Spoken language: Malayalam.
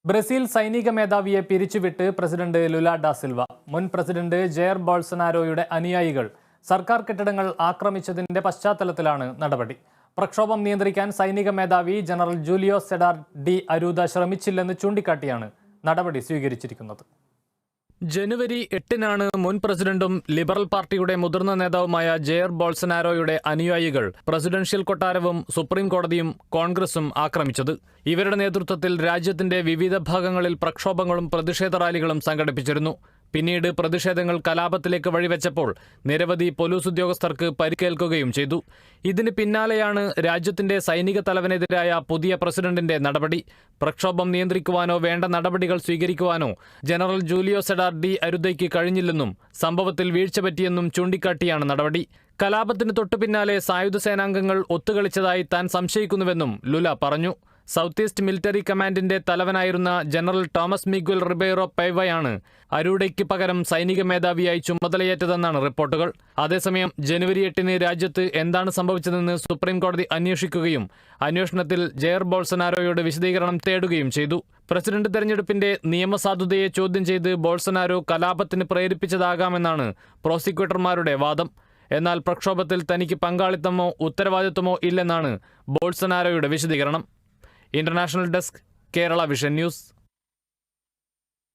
ബ്രസീൽ സൈനിക മേധാവിയെ പിരിച്ചുവിട്ട് പ്രസിഡന്റ് ലുല ഡാ സിൽവ. മുൻ പ്രസിഡന്റ് ജെയർ ബോൾസനാരോയുടെ അനുയായികൾ സർക്കാർ കെട്ടിടങ്ങൾ ആക്രമിച്ചതിന്റെ പശ്ചാത്തലത്തിലാണ് നടപടി. പ്രക്ഷോഭം നിയന്ത്രിക്കാൻ സൈനിക മേധാവി ജനറൽ ജൂലിയോ സെഡാർ ഡി അരൂദ ശ്രമിച്ചില്ലെന്ന് ചൂണ്ടിക്കാട്ടിയാണ് നടപടി സ്വീകരിച്ചിരിക്കുന്നത്. ജനുവരി 8-നാണ് മുൻ പ്രസിഡന്റും ലിബറൽ പാർട്ടിയുടെ മുതിർന്ന നേതാവുമായ ജെയർ ബോൾസനാരോയുടെ അനുയായികൾ പ്രസിഡൻഷ്യൽ കൊട്ടാരവും സുപ്രീം കോടതിയും കോൺഗ്രസും ആക്രമിച്ചത്. ഇവരുടെ നേതൃത്വത്തിൽ രാജ്യത്തിന്റെ വിവിധ ഭാഗങ്ങളിൽ പ്രക്ഷോഭങ്ങളും പ്രതിഷേധ റാലികളും സംഘടിപ്പിച്ചിരുന്നു. പിന്നീട് പ്രതിഷേധങ്ങൾ കലാപത്തിലേക്ക് വഴിവെച്ചപ്പോൾ നിരവധി പോലീസ് ഉദ്യോഗസ്ഥർക്ക് പരിക്കേൽക്കുകയും ചെയ്തു. ഇതിന് പിന്നാലെയാണ് രാജ്യത്തിന്റെ സൈനിക തലവനെതിരായ പുതിയ പ്രസിഡന്റിന്റെ നടപടി. പ്രക്ഷോഭം നിയന്ത്രിക്കുവാനോ വേണ്ട നടപടികൾ സ്വീകരിക്കുവാനോ ജനറൽ ജൂലിയോ സെഡാർ ഡി അരുദയ്ക്ക് കഴിഞ്ഞില്ലെന്നും സംഭവത്തിൽ വീഴ്ച പറ്റിയെന്നും ചൂണ്ടിക്കാട്ടിയാണ് നടപടി. കലാപത്തിന് തൊട്ടുപിന്നാലെ സായുധ സേനാംഗങ്ങൾ ഒത്തുകളിച്ചതായി താൻ സംശയിക്കുന്നുവെന്നും ലുല പറഞ്ഞു. സൗത്ത് ഈസ്റ്റ് മിലിറ്ററി കമാൻഡിന്റെ തലവനായിരുന്ന ജനറൽ ടോമസ് മിഗ്വൽ റിബേറോ പൈവയാണ് അരൂഡയ്ക്ക് പകരം സൈനിക മേധാവിയായി ചുമതലയേറ്റതെന്നാണ് റിപ്പോർട്ടുകൾ. അതേസമയം ജനുവരി 8-ന് രാജ്യത്ത് എന്താണ് സംഭവിച്ചതെന്ന് സുപ്രീം കോടതി അന്വേഷിക്കുകയും അന്വേഷണത്തിൽ ജെയർ ബോൾസനാരോയോട് വിശദീകരണം തേടുകയും ചെയ്തു. പ്രസിഡന്റ് തെരഞ്ഞെടുപ്പിന്റെ നിയമസാധുതയെ ചോദ്യം ചെയ്ത് ബോൾസനാരോ കലാപത്തിന് പ്രേരിപ്പിച്ചതാകാമെന്നാണ് പ്രോസിക്യൂട്ടർമാരുടെ വാദം. എന്നാൽ പ്രക്ഷോഭത്തിൽ തനിക്ക് പങ്കാളിത്തമോ ഉത്തരവാദിത്വമോ ഇല്ലെന്നാണ് ബോൾസനാരോയുടെ വിശദീകരണം. International desk, Kerala vision news.